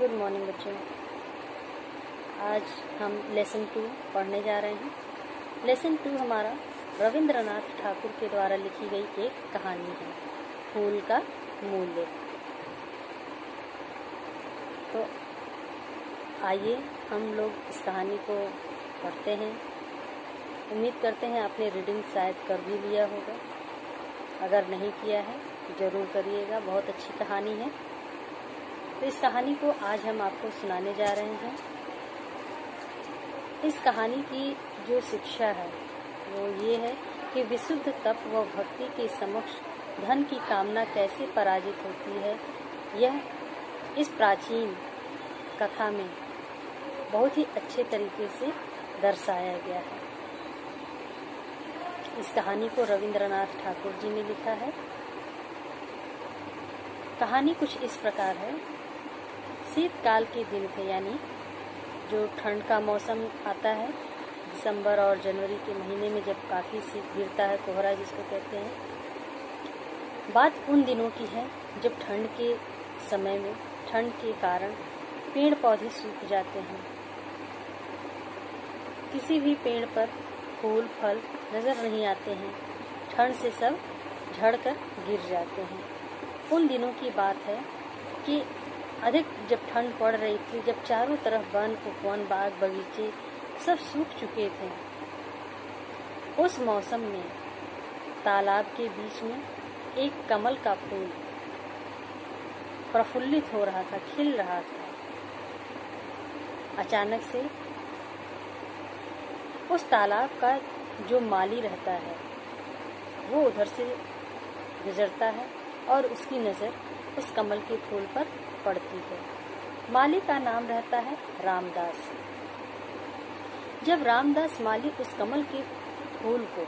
Good morning बच्चों। आज हम लेसन 2 पढ़ने जा रहे हैं। लेसन 2 हमारा रविंद्रनाथ ठाकुर के द्वारा लिखी गई एक कहानी है, फूल का मूल्य। तो आइए हम लोग इस कहानी को पढ़ते हैं। उम्मीद करते हैं आपने रीडिंग शायद कर भी लिया होगा। अगर नहीं किया है ज़रूर करिएगा, बहुत अच्छी कहानी है। तो इस कहानी को आज हम आपको सुनाने जा रहे हैं। इस कहानी की जो शिक्षा है वो ये है कि विशुद्ध तप व भक्ति के समक्ष धन की कामना कैसे पराजित होती है, यह इस प्राचीन कथा में बहुत ही अच्छे तरीके से दर्शाया गया है। इस कहानी को रविंद्रनाथ ठाकुर जी ने लिखा है। कहानी कुछ इस प्रकार है। शीतकाल के दिन थे, यानी जो ठंड का मौसम आता है, दिसंबर और जनवरी के महीने में जब काफ़ी शीत गिरता है, कोहरा जिसको कहते हैं। बात उन दिनों की है जब ठंड के समय में ठंड के कारण पेड़ पौधे सूख जाते हैं। किसी भी पेड़ पर फूल फल नजर नहीं आते हैं, ठंड से सब झड़कर गिर जाते हैं। उन दिनों की बात है कि अधिक जब ठंड पड़ रही थी, जब चारों तरफ वन उपवन बाग बगीचे सब सूख चुके थे, उस मौसम में तालाब के बीच में एक कमल का फूल प्रफुल्लित हो रहा था, खिल रहा था। अचानक से उस तालाब का जो माली रहता है वो उधर से गुजरता है और उसकी नज़र उस कमल के फूल पर पड़ती है। माली का नाम रहता है रामदास। जब रामदास माली उस कमल के फूल को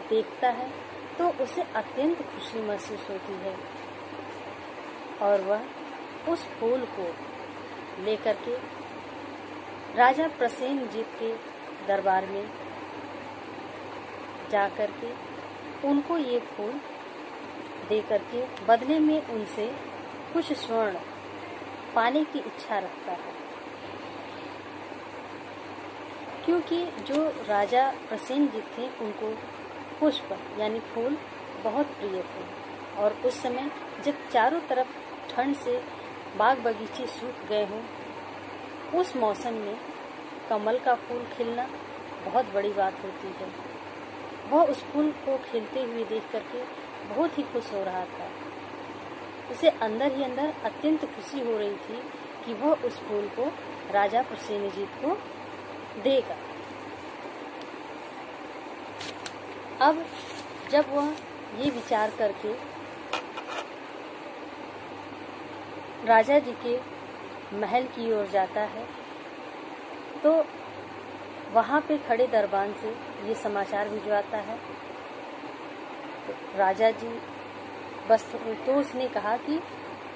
देखता है तो उसे अत्यंत खुशी महसूस होती है और वह उस फूल को लेकर के राजा प्रसेनजीत के दरबार में जाकर के उनको ये फूल दे करके बदले में उनसे कुछ स्वर्ण पाने की इच्छा रखता है, क्योंकि जो राजा प्रसेनजीत थे उनको पुष्प यानी फूल बहुत प्रिय थे। और उस समय जब चारों तरफ ठंड से बाग बगीचे सूख गए हों, उस मौसम में कमल का फूल खिलना बहुत बड़ी बात होती है। वह उस फूल को खिलते हुए देख करके बहुत ही खुश हो रहा था। उसे अंदर ही अंदर अत्यंत खुशी हो रही थी कि वह उस फूल को राजा प्रसेनजीत को देगा। अब जब वह ये विचार करके राजा जी के महल की ओर जाता है तो वहाँ पे खड़े दरबान से ये समाचार भिजवाता है। तो राजा जी बस तो उसने कहा कि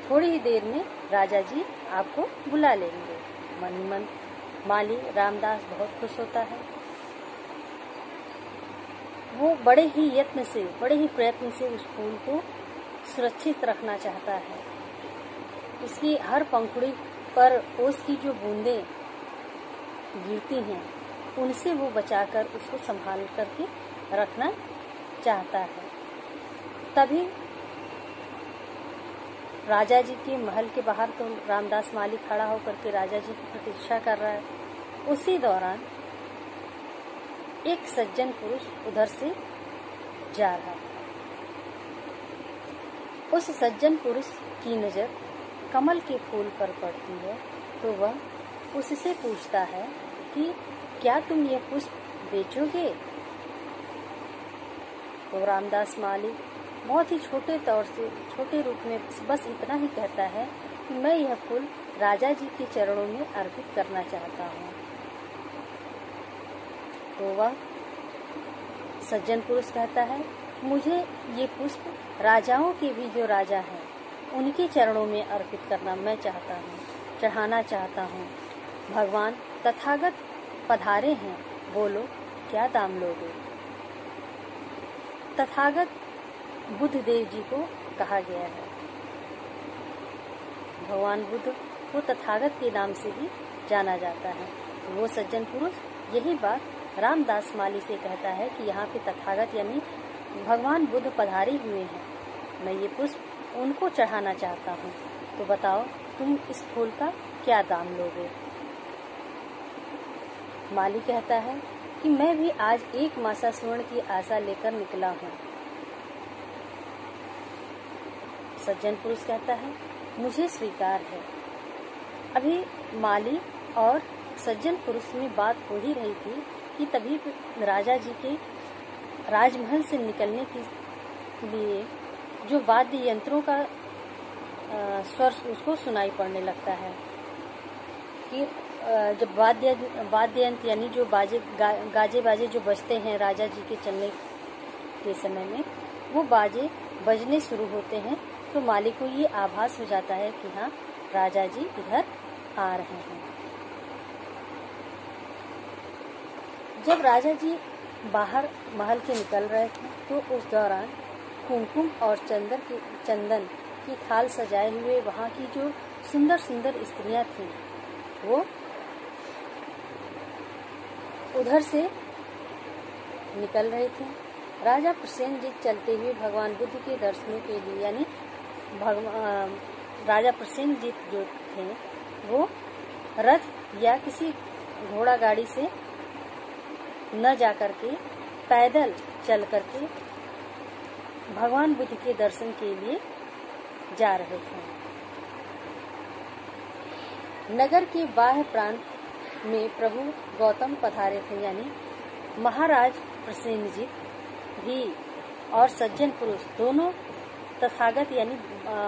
थोड़ी ही देर में राजा जी आपको बुला लेंगे। मन ही मन माली रामदास बहुत खुश होता है। वो बड़े ही यत्न से, बड़े ही प्रयत्न से उस फूल को सुरक्षित रखना चाहता है। उसकी हर पंखुड़ी पर ओस की जो बूंदें गिरती हैं उनसे वो बचाकर उसको संभाल करके रखना चाहता है। तभी राजा जी के महल के बाहर तो रामदास माली खड़ा होकर के राजा जी की प्रतीक्षा कर रहा है। उसी दौरान एक सज्जन पुरुष उधर से जा रहा था। उस सज्जन पुरुष की नजर कमल के फूल पर पड़ती है तो वह उससे पूछता है कि क्या तुम यह पुष्प बेचोगे? तो रामदास माली बहुत ही छोटे तौर से, छोटे रूप में बस इतना ही कहता है कि मैं यह फूल राजा जी के चरणों में अर्पित करना चाहता हूँ। तो वह सज्जन पुरुष कहता है, मुझे ये पुष्प राजाओं के भी जो राजा हैं उनके चरणों में अर्पित करना मैं चाहता हूँ, चढ़ाना चाहता हूँ। भगवान तथागत पधारे हैं, बोलो क्या दाम लोगे? तथागत बुद्ध देव जी को कहा गया है। भगवान बुद्ध वो तथागत के नाम से भी जाना जाता है। वो सज्जन पुरुष यही बात रामदास माली से कहता है कि यहाँ पे तथागत यानी भगवान बुद्ध पधारे हुए हैं, मैं ये पुष्प उनको चढ़ाना चाहता हूँ, तो बताओ तुम इस फूल का क्या दाम लोगे। माली कहता है कि मैं भी आज 1 मासा स्वर्ण की आशा लेकर निकला हूँ। सज्जन पुरुष कहता है मुझे स्वीकार है। अभी माली और सज्जन पुरुष में बात हो ही रही थी कि तभी राजा जी के राजमहल से निकलने के लिए जो वाद्य यंत्रों का स्वर उसको सुनाई पड़ने लगता है कि जब वाद्य यंत्र यानी जो गाजे बाजे जो बजते हैं राजा जी के चलने के समय में, वो बाजे बजने शुरू होते हैं, तो माली को ये आभास हो जाता है कि हाँ राजा जी इधर आ रहे हैं। जब राजा जी बाहर महल के निकल रहे थे तो उस दौरान कुमकुम और चंदन की थाल सजाए हुए वहाँ की जो सुंदर सुंदर स्त्रियां थीं वो उधर से निकल रहे थे। राजा प्रसेनजीत चलते हुए भगवान बुद्ध के दर्शनों के लिए यानी राजा प्रसेनजीत जो थे वो रथ या किसी घोड़ा गाड़ी से न जाकर के पैदल चल करके भगवान बुद्ध के दर्शन के लिए जा रहे थे। नगर के बाह्य प्रांत में प्रभु गौतम पधारे थे, यानी महाराज प्रसेनजीत भी और सज्जन पुरुष दोनों तथागत यानी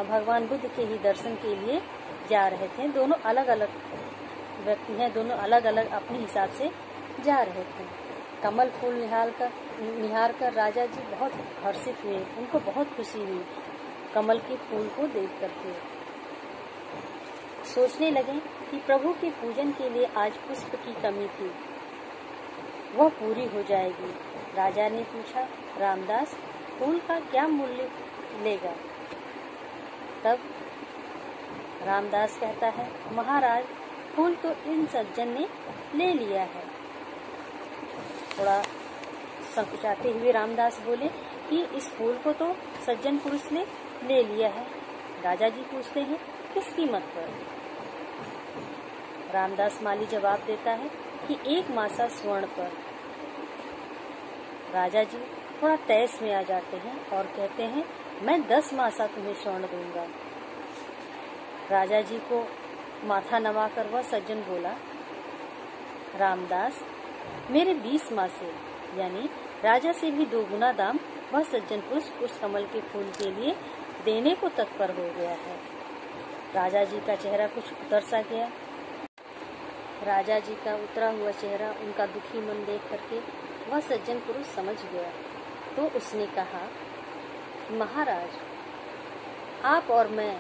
भगवान बुद्ध के ही दर्शन के लिए जा रहे थे। दोनों अलग अलग व्यक्ति हैं, दोनों अलग अलग अपने हिसाब से जा रहे थे। कमल फूल निहार कर राजा जी बहुत हर्षित हुए, उनको बहुत खुशी हुई कमल के फूल को देख करके। सोचने लगे कि प्रभु के पूजन के लिए आज पुष्प की कमी थी, वह पूरी हो जाएगी। राजा ने पूछा, रामदास फूल का क्या मूल्य लेगा? तब रामदास कहता है, महाराज फूल तो इन सज्जन ने ले लिया है। थोड़ा संकुचाते हुए रामदास बोले कि इस फूल को तो सज्जन पुरुष ने ले लिया है। राजा जी पूछते हैं किस कीमत पर? रामदास माली जवाब देता है कि 1 मासा स्वर्ण पर। राजा जी थोड़ा तैस में आ जाते हैं और कहते हैं मैं 10 मासा तुम्हें स्वर्ण दूंगा। राजा जी को माथा नवाकर वह सज्जन बोला, रामदास मेरे 20 मासे यानी राजा से भी 2 गुना दाम वह सज्जन पुरुष उस कमल के फूल के लिए देने को तत्पर हो गया है। राजा जी का चेहरा कुछ उतर सा गया। राजा जी का उतरा हुआ चेहरा, उनका दुखी मन देख करके वह सज्जन पुरुष समझ गया, तो उसने कहा, महाराज आप और मैं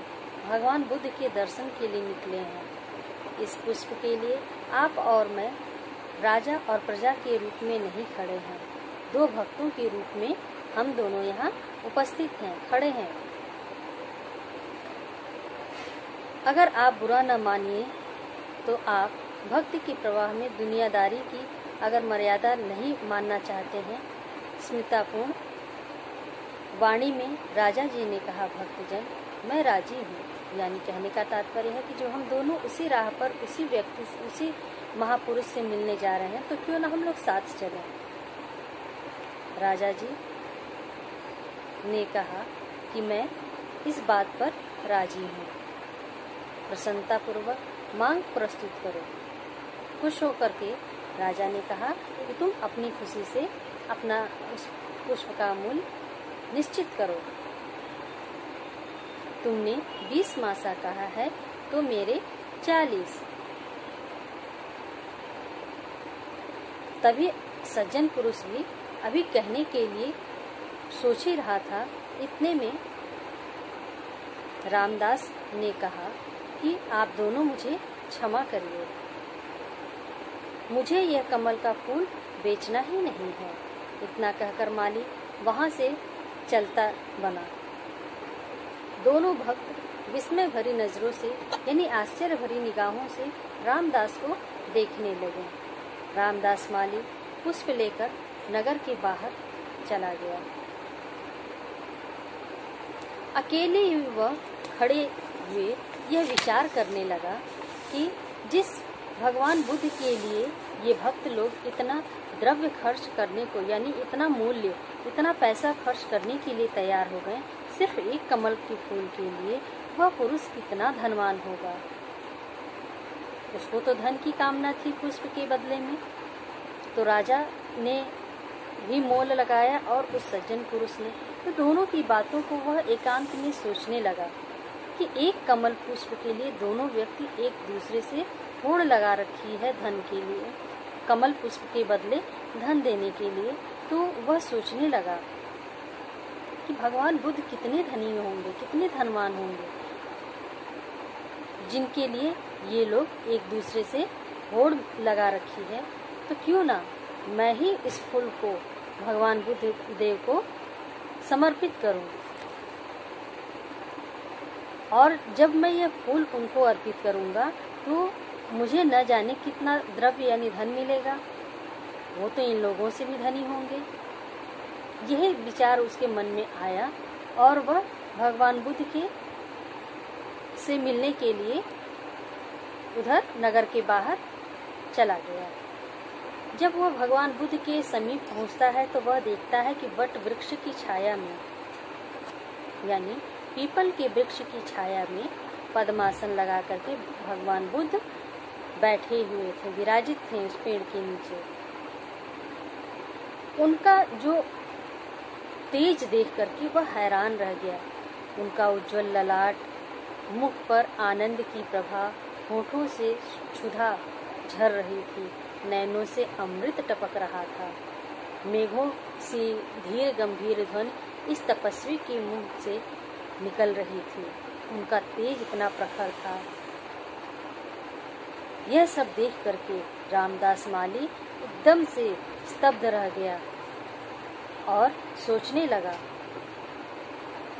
भगवान बुद्ध के दर्शन के लिए निकले हैं। इस पुष्प के लिए आप और मैं राजा और प्रजा के रूप में नहीं खड़े हैं, 2 भक्तों के रूप में हम दोनों यहाँ उपस्थित हैं, खड़े हैं। अगर आप बुरा न मानिए तो आप भक्ति के प्रवाह में दुनियादारी की अगर मर्यादा नहीं मानना चाहते हैं। स्मितापूर्ण वाणी में राजा जी ने कहा, भक्तजन मैं राजी हूँ। यानी कहने का तात्पर्य है कि जो हम दोनों उसी राह पर उसी व्यक्ति उसी महापुरुष से मिलने जा रहे हैं, तो क्यों ना हम लोग साथ चलें। राजा जी ने कहा कि मैं इस बात पर राजी हूँ। प्रसन्नता पूर्वक मांग प्रस्तुत करो। खुश होकर के राजा ने कहा कि तुम अपनी खुशी से अपना उस पुष्प का मूल्य निश्चित करो। तुमने 20 मासा कहा है तो मेरे 40। तभी सज्जन पुरुष भी अभी कहने के लिए सोच ही रहा था, इतने में रामदास ने कहा कि आप दोनों मुझे क्षमा करिए, मुझे यह कमल का फूल बेचना ही नहीं है। इतना कहकर माली वहां से चलता बना। दोनों भक्त विस्मय भरी नजरों से यानी आश्चर्य भरी निगाहों से रामदास को देखने लगे। रामदास माली पुष्प लेकर नगर के बाहर चला गया। अकेले ही वह खड़े हुए यह विचार करने लगा कि जिस भगवान बुद्ध के लिए ये भक्त लोग इतना द्रव्य खर्च करने को यानी इतना मूल्य, इतना पैसा खर्च करने के लिए तैयार हो गए सिर्फ एक कमल के फूल के लिए, वह पुरुष कितना धनवान होगा। उसको तो धन की कामना थी पुष्प के बदले में, तो राजा ने भी मोल लगाया और उस सज्जन पुरुष ने। तो दोनों की बातों को वह एकांत में सोचने लगा कि एक कमल पुष्प के लिए दोनों व्यक्ति एक दूसरे से होड़ लगा रखी है धन के लिए, कमल पुष्प के बदले धन देने के लिए। तो वह सोचने लगा कि भगवान बुद्ध कितने धनी होंगे, कितने धनवान होंगे, जिनके लिए ये लोग एक दूसरे से होड़ लगा रखी है। तो क्यों ना मैं ही इस फूल को भगवान बुद्ध देव को समर्पित करूं, और जब मैं यह फूल उनको अर्पित करूंगा तो मुझे न जाने कितना द्रव्य यानी धन मिलेगा, वो तो इन लोगों से भी धनी होंगे। यह विचार उसके मन में आया और वह भगवान बुद्ध के से मिलने के लिए उधर नगर के बाहर चला गया। जब वह भगवान बुद्ध के समीप पहुंचता है तो वह देखता है कि वट वृक्ष की छाया में यानी पीपल के वृक्ष की छाया में पद्मासन लगा करके भगवान बुद्ध बैठे हुए थे, विराजित थे उस पेड़ के नीचे। उनका जो तेज देख करके वह हैरान रह गया। उनका उज्जवल ललाट, मुख पर आनंद की प्रभा, होठों से क्षुधा झर रही थी, नैनों से अमृत टपक रहा था। मेघों से धीर गंभीर ध्वनि इस तपस्वी के मुंह से निकल रही थी। उनका तेज इतना प्रखर था। यह सब देख करके रामदास माली एकदम से स्तब्ध रह गया और सोचने लगा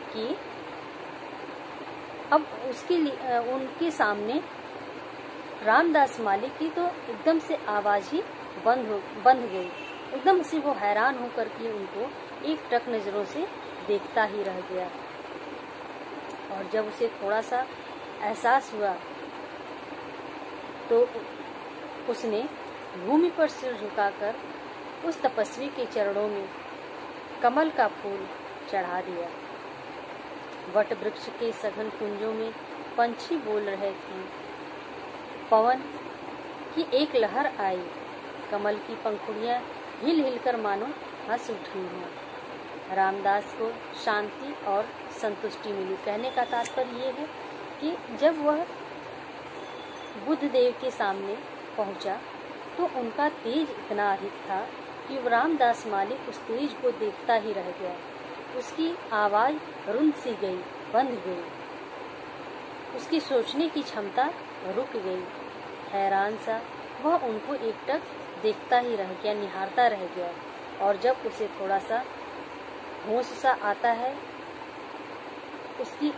कि अब उनके सामने रामदास माली की तो एकदम से आवाज ही बंद गई। एकदम से वो हैरान होकर के उनको एक टक नजरों से देखता ही रह गया। और जब उसे थोड़ा सा एहसास हुआ तो उसने भूमि पर सिर झुकाकर उस तपस्वी के चरणों में कमल का फूल चढ़ा दिया। वट वृक्ष के सघन कुंजों में पंछी बोल रहे थे। पवन की एक लहर आई, कमल की पंखुड़ियां हिल हिलकर मानो हंस उठी हैं। रामदास को शांति और संतुष्टि मिली। कहने का तात्पर्य ये है कि जब वह बुद्ध देव के सामने पहुंचा तो उनका तेज इतना अधिक था कि रामदास माली उस तेज को देखता ही रह गया। उसकी आवाज रुंध सी गई, बंध गई। उसकी सोचने की क्षमता रुक गई। हैरान सा वह उनको एकटक देखता ही रह गया, निहारता रह गया। और जब उसे थोड़ा सा होश सा आता है, उसकी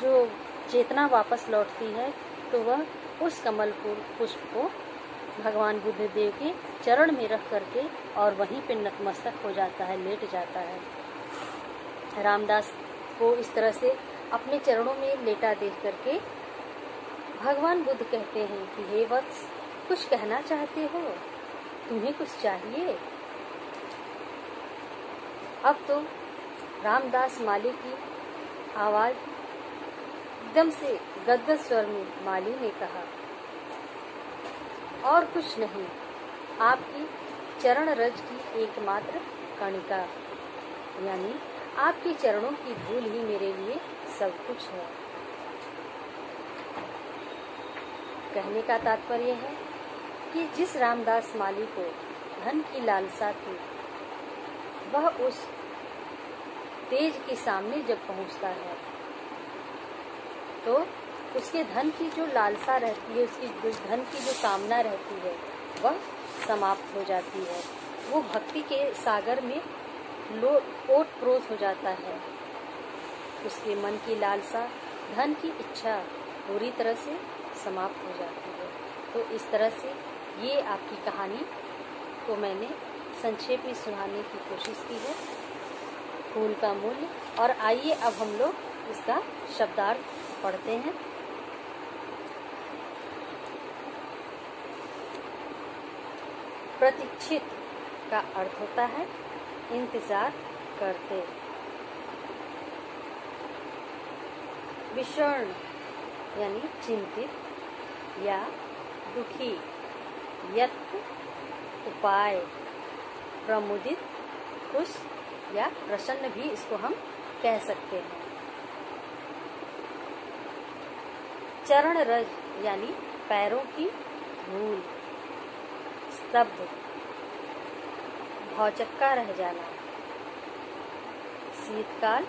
जो चेतना वापस लौटती है, तो वह उस कमल पुष्प को भगवान बुद्ध देव के चरण में रख करके और वहीं पे नतमस्तक हो जाता है, लेट जाता है। रामदास को इस तरह से अपने चरणों में लेटा देख करके भगवान बुद्ध कहते हैं कि हे वत्स, कुछ कहना चाहते हो? तुम्हें कुछ चाहिए? अब तो रामदास माली की आवाज एकदम से गदगद स्वर में माली ने कहा, और कुछ नहीं, आपकी चरण रज की एकमात्र कणिका, यानी आपके चरणों की धूल ही मेरे लिए सब कुछ है। कहने का तात्पर्य है कि जिस रामदास माली को धन की लालसा थी, वह उस तेज के सामने जब पहुंचता है तो उसके धन की जो लालसा रहती है, उसकी धन की जो कामना रहती है, वह समाप्त हो जाती है। वो भक्ति के सागर में ओत प्रोत हो जाता है। उसके मन की लालसा धन की इच्छा पूरी तरह से समाप्त हो जाती है। तो इस तरह से ये आपकी कहानी को मैंने संक्षेप में सुनाने की कोशिश की है, फूल का मूल्य। और आइए अब हम लोग इसका शब्दार्थ पढ़ते हैं। प्रतीक्षित का अर्थ होता है इंतजार करते। विषण यानी चिंतित या दुखी। यत्न उपाय। प्रमुदित खुश या प्रसन्न भी इसको हम कह सकते हैं। चरण रज यानी पैरों की धूल। स्तब्ध भौचक्का रह जाना। शीतकाल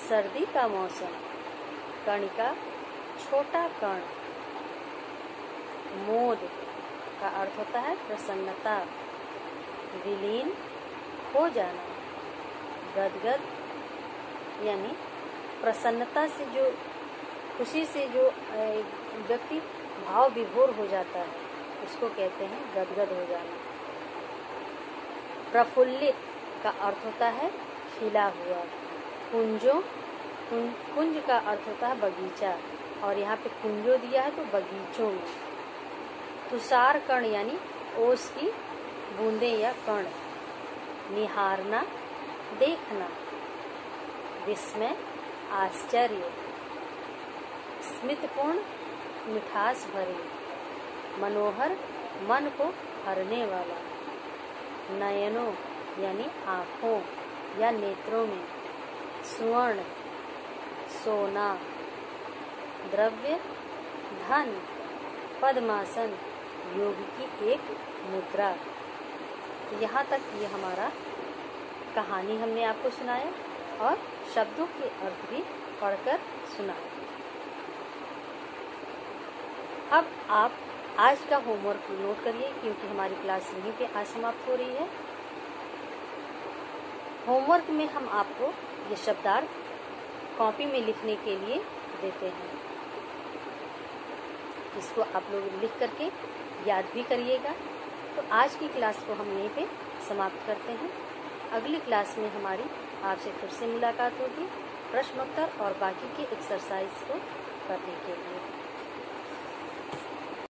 सर्दी का मौसम। कणिका छोटा कण। मोद का अर्थ होता है प्रसन्नता। विलीन हो जाना। गदगद यानी प्रसन्नता से जो, खुशी से जो व्यक्ति भाव विभोर हो जाता है उसको कहते हैं गदगद हो जाना। प्रफुल्लित का अर्थ होता है खिला हुआ। कुंजों, कुंज का अर्थ होता है बगीचा, और यहाँ पे कुंजों दिया है तो बगीचों में। तुषार कण यानी ओस की बूंदें या कण। निहारना देखना। विस्मय आश्चर्य। स्मितपूर्ण मिठास भरी। मनोहर मन को हरने वाला। नयनों यानी आँखों या नेत्रों में। स्वर्ण सोना। द्रव्य धन। पद्मासन योग की एक मुद्रा। यहाँ तक ये हमारा कहानी हमने आपको सुनाया और शब्दों के अर्थ भी पढ़कर सुनाया। अब आप आज का होमवर्क नोट करिए, क्योंकि हमारी क्लास यहीं पे आज समाप्त हो रही है। होमवर्क में हम आपको ये शब्दार्थ कॉपी में लिखने के लिए देते हैं। इसको आप लोग लिख करके याद भी करिएगा। तो आज की क्लास को हम यहीं पे समाप्त करते हैं। अगली क्लास में हमारी आपसे फिर से मुलाकात होगी प्रश्नोत्तर और बाकी के एक्सरसाइज को करने के लिए।